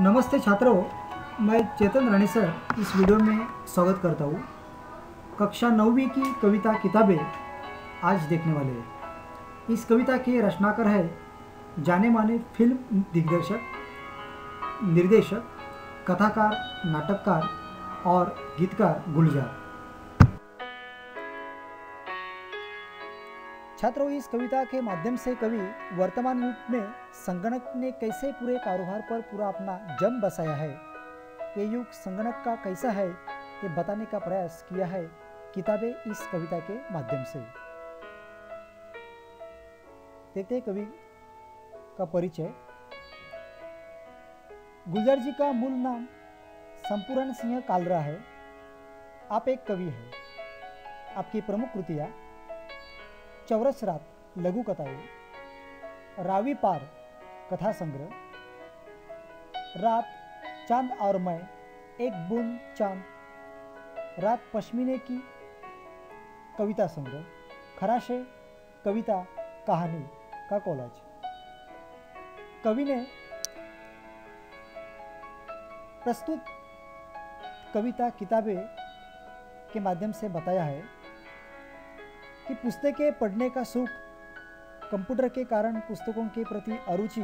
नमस्ते छात्रों, मैं चेतन रानी सर इस वीडियो में स्वागत करता हूँ। कक्षा 9वीं की कविता किताबें आज देखने वाले हैं। इस कविता के रचनाकार है जाने माने फिल्म दिग्दर्शक, निर्देशक, कथाकार, नाटककार और गीतकार गुलजार। छात्रों, इस कविता के माध्यम से कवि वर्तमान युग में संगणक ने कैसे पूरे कारोबार पर पूरा अपना जम बसाया है, ये युग संगणक का कैसा है, ये बताने का प्रयास किया है किताबें इस कविता के माध्यम से। देखते हैं कवि का परिचय। गुलजार जी का मूल नाम संपूर्ण सिंह कालरा है। आप एक कवि हैं। आपकी प्रमुख कृतियां चौरस रात लघु कथाएं, रावी पार कथा संग्रह, रात, चांद और मैं, एक बूंद चांद, रात पश्मीने की कविता संग्रह, खराशे कविता कहानी का कॉलेज। कवि ने प्रस्तुत कविता किताबें के माध्यम से बताया है कि पुस्तकें पढ़ने का सुख, कंप्यूटर के कारण पुस्तकों के प्रति अरुचि,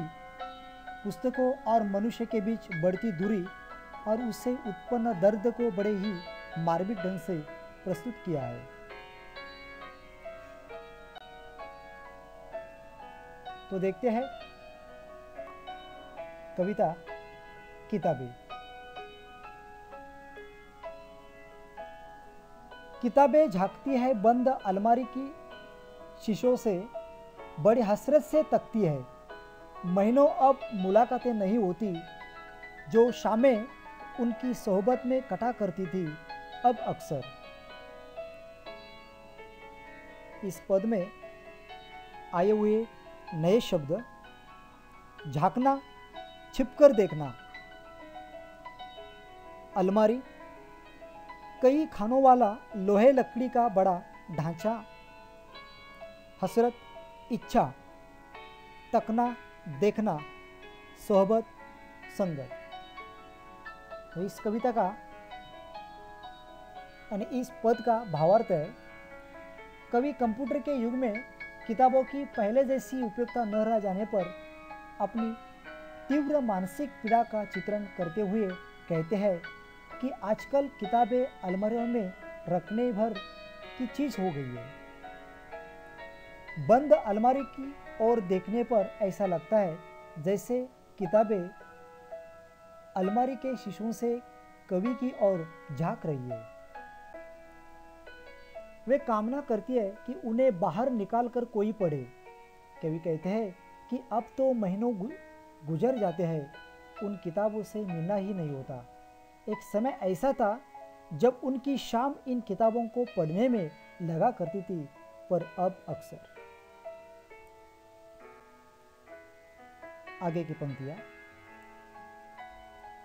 पुस्तकों और मनुष्य के बीच बढ़ती दूरी और उससे उत्पन्न दर्द को बड़े ही मार्मिक ढंग से प्रस्तुत किया है। तो देखते हैं कविता किताबें। किताबें झांकती है बंद अलमारी की शीशों से, बड़ी हसरत से तकती है। महीनों अब मुलाकातें नहीं होती, जो शामें उनकी सोहबत में कटा करती थी अब अक्सर। इस पद में आए हुए नए शब्द झांकना, छिपकर देखना, अलमारी, कई खानों वाला लोहे लकड़ी का बड़ा ढांचा, हसरत, इच्छा, तकना, देखना, सोहबत, संगत। तो इस कविता का यानी इस पद का भावार्थ है, कवि कंप्यूटर के युग में किताबों की पहले जैसी उपयोगिता न रह जाने पर अपनी तीव्र मानसिक पीड़ा का चित्रण करते हुए कहते हैं कि आजकल किताबें अलमारियों में रखने भर की चीज हो गई है। बंद अलमारी की ओर देखने पर ऐसा लगता है जैसे किताबें अलमारी के शीशों से कवि की ओर झांक रही है। वे कामना करती है कि उन्हें बाहर निकाल कर कोई पढ़े। कवि कहते हैं कि अब तो महीनों गुजर जाते हैं, उन किताबों से मिलना ही नहीं होता। एक समय ऐसा था जब उनकी शाम इन किताबों को पढ़ने में लगा करती थी, पर अब अक्सर। आगे की पंक्तियां।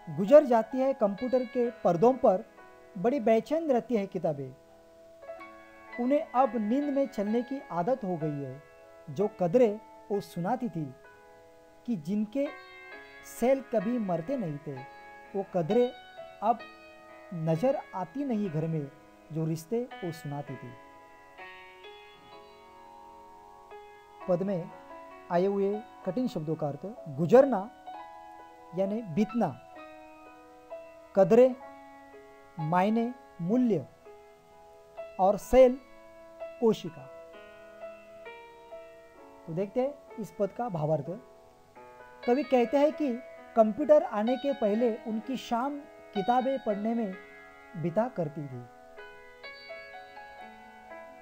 गुजर जाती है कंप्यूटर के पर्दों पर, बड़ी बेचैन रहती है किताबें। उन्हें अब नींद में चलने की आदत हो गई है। जो कदरें वो सुनाती थी कि जिनके सेल कभी मरते नहीं थे, वो कदरें अब नजर आती नहीं घर में, जो रिश्ते वो सुनाती थी। पद में आए हुए कठिन शब्दों का अर्थ गुजरना यानी बीतना, कदरें, मायने, मूल्य और सेल, कोशिका। तो देखते हैं इस पद का भावार्थ। कवि कहते हैं कि कंप्यूटर आने के पहले उनकी शाम किताबें पढ़ने में बिता करती थी,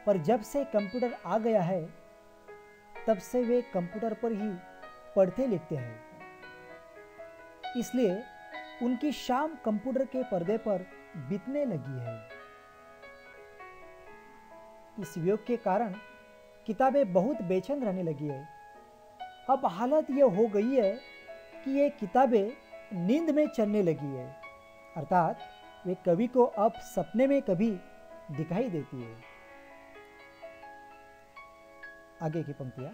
पर जब से कंप्यूटर आ गया है तब से वे कंप्यूटर पर ही पढ़ते लिखते हैं। इसलिए उनकी शाम कंप्यूटर के पर्दे पर बीतने लगी है। इस वियोग के कारण किताबें बहुत बेचैन रहने लगी है। अब हालत यह हो गई है कि ये किताबें नींद में चलने लगी है, अर्थात वे कवि को अब सपने में कभी दिखाई देती है। आगे की पंक्तियां। 。 . 。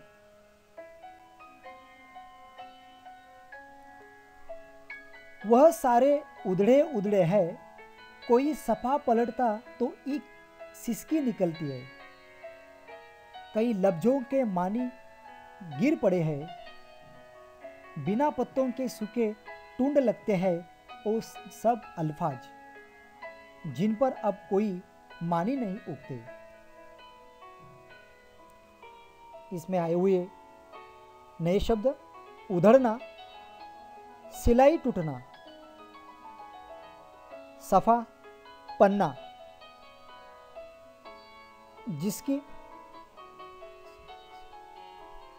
। 。 . 。 . 。 . 。 . 。 . 。 . 。 . 。 . 。 . 。 . 。 . 。 . 。 . 。 . 。 . 。 。 . 。 。 . 。 。 . 。 . 。 . 。 . 。 . 。 . 。 . 。वह सारे उधड़े उधड़े है, कोई सफा पलटता तो एक सिसकी निकलती है। कई लफ्जों के मानी गिर पड़े हैं, बिना पत्तों के सूखे टूंड लगते हैं वो सब अल्फाज जिन पर अब कोई मानी नहीं उगते। इसमें आए हुए नए शब्द उधड़ना, सिलाई टूटना, सफा पन्ना, जिसकी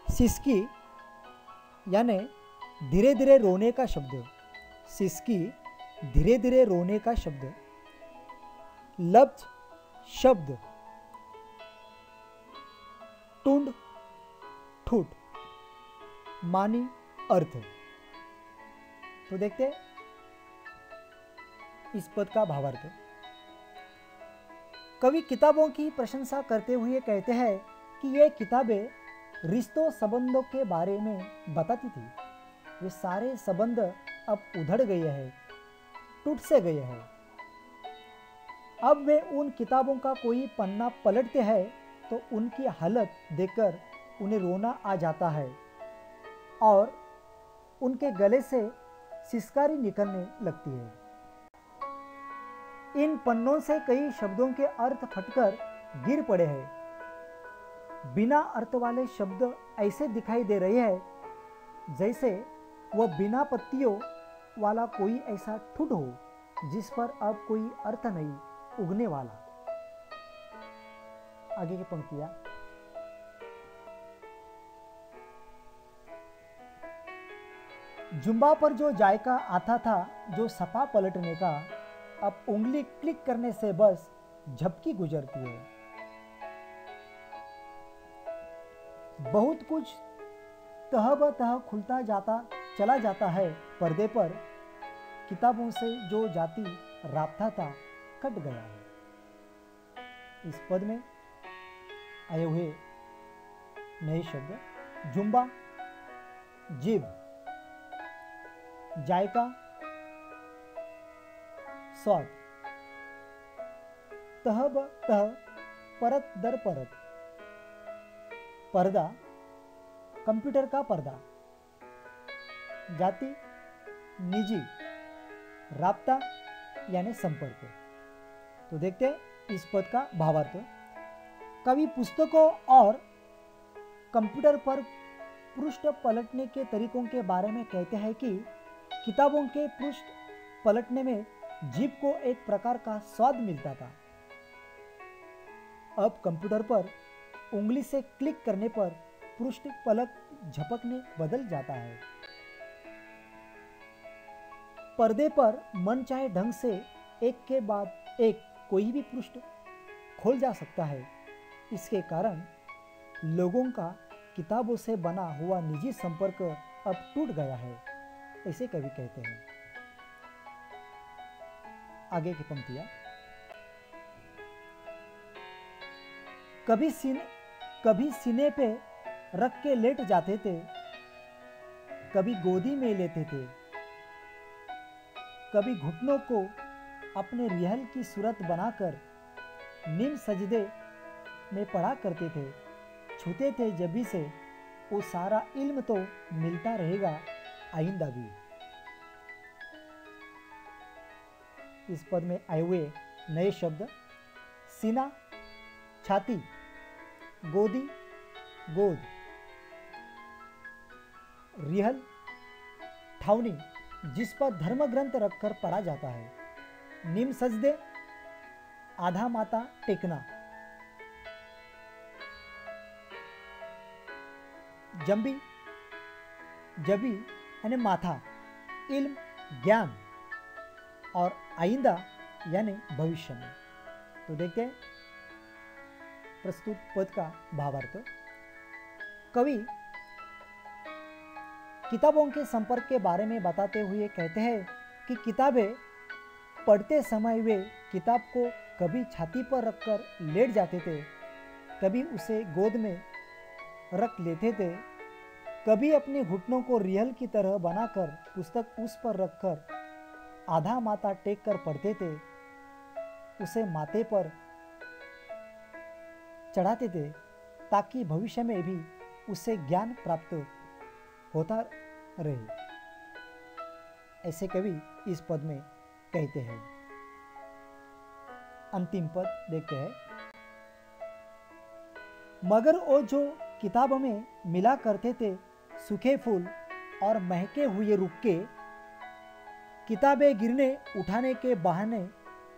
सिसकी यानी धीरे धीरे रोने का शब्द, सिसकी धीरे धीरे रोने का शब्द, लफ्ज शब्द, टूंड ठूठ, मानी अर्थ। तो देखते इस पद का भावार्थ। कवि किताबों की प्रशंसा करते हुए कहते हैं कि ये किताबें रिश्तों संबंधों के बारे में बताती थी। ये सारे संबंध अब उधड़ गए हैं, टूट से गए हैं। अब वे उन किताबों का कोई पन्ना पलटते हैं तो उनकी हालत देखकर उन्हें रोना आ जाता है और उनके गले से सिसकारी निकलने लगती है। इन पन्नों से कई शब्दों के अर्थ फटकर गिर पड़े हैं। बिना अर्थ वाले शब्द ऐसे दिखाई दे रहे हैं जैसे वह बिना पत्तियों वाला कोई ऐसा ठुड हो जिस पर अब कोई अर्थ नहीं उगने वाला। आगे की पंक्तियां। जुम्बा पर जो जायका आता था, जो सपा पलटने का, अब उंगली क्लिक करने से बस झपकी गुजरती है। बहुत कुछ तह ब तह खुलता चला जाता है पर्दे पर। किताबों से जो जाति राब्ता था कट गया है। इस पद में आए हुए नए शब्द जुम्बा, जिब, जायका, स्वाद, तह ब तह, परत दर परत, पर्दा, कंप्यूटर का पर्दा, जाति, निजी, राब्ता यानी संपर्क। तो देखते हैं इस पद का भावार्थ। कवि पुस्तकों और कंप्यूटर पर पृष्ठ पलटने के तरीकों के बारे में कहते हैं कि किताबों के पृष्ठ पलटने में जीभ को एक प्रकार का स्वाद मिलता था। अब कंप्यूटर पर उंगली से क्लिक करने पर पृष्ठ पलक झपकने बदल जाता है। पर्दे पर मनचाहे ढंग से एक के बाद एक कोई भी पृष्ठ खोल जा सकता है। इसके कारण लोगों का किताबों से बना हुआ निजी संपर्क अब टूट गया है, ऐसे कवि कहते हैं। आगे की पंक्तियां। कभी सीने पे रख के लेट जाते थे, कभी गोदी में लेते थे, कभी घुटनों को अपने रिहल की सूरत बनाकर निम सजदे में पढ़ा करते थे। छूते थे जबी से वो सारा इल्म तो मिलता रहेगा आइंदा भी। इस पद में आए हुए नए शब्द सीना, छाती, गोदी, गोद, रिहल, ठावनी जिस पर धर्म ग्रंथ रखकर पढ़ा जाता है, निम सजदे, आधा माथा टेकना, जंबी, जबी यानी माथा, इल्म, ज्ञान और आइंदा यानी भविष्य में। तो देखते हैं प्रस्तुत पद का भावार्थ। कवि किताबों के संपर्क के बारे में बताते हुए कहते हैं कि किताबें पढ़ते समय वे किताब को कभी छाती पर रखकर लेट जाते थे, कभी उसे गोद में रख लेते थे, कभी अपने घुटनों को रिहल की तरह बनाकर पुस्तक उस पर रखकर आधा माथा टेक कर पढ़ते थे, उसे माथे पर चढ़ाते थे ताकि भविष्य में भी उससे ज्ञान प्राप्त होता रहे। ऐसे कवि इस पद में कहते हैं। अंतिम पद देखते हैं। मगर वो जो किताबों में मिला करते थे सूखे फूल और महके हुए रुक्के, किताबें गिरने उठाने के बहाने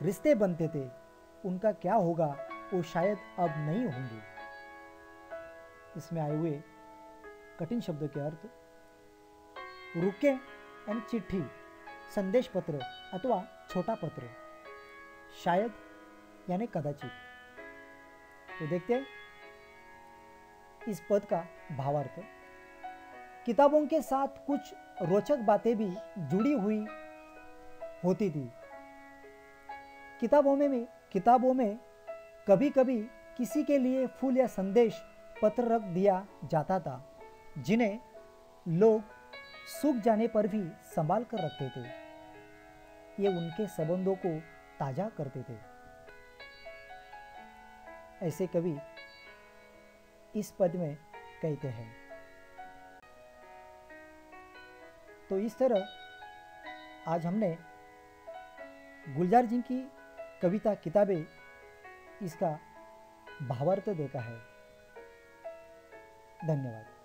रिश्ते बनते थे, उनका क्या होगा वो शायद अब नहीं होंगे। इसमें आए हुए कठिन शब्दों के अर्थ। रुक्के यानी चिट्ठी, संदेश पत्र अथवा छोटा पत्र, शायद यानी कदाचित। तो देखते हैं इस पद का भावार्थ। किताबों के साथ कुछ रोचक बातें भी जुड़ी हुई होती थी। किताबों में कभी कभी किसी के लिए फूल या संदेश पत्र रख दिया जाता था, जिन्हें लोग सूख जाने पर भी संभाल कर रखते थे। ये उनके संबंधों को ताजा करते थे। ऐसे कवि इस पद में कहते हैं। तो इस तरह आज हमने गुलजार जी की कविता किताबें इसका भावार्थ देखा है। धन्यवाद।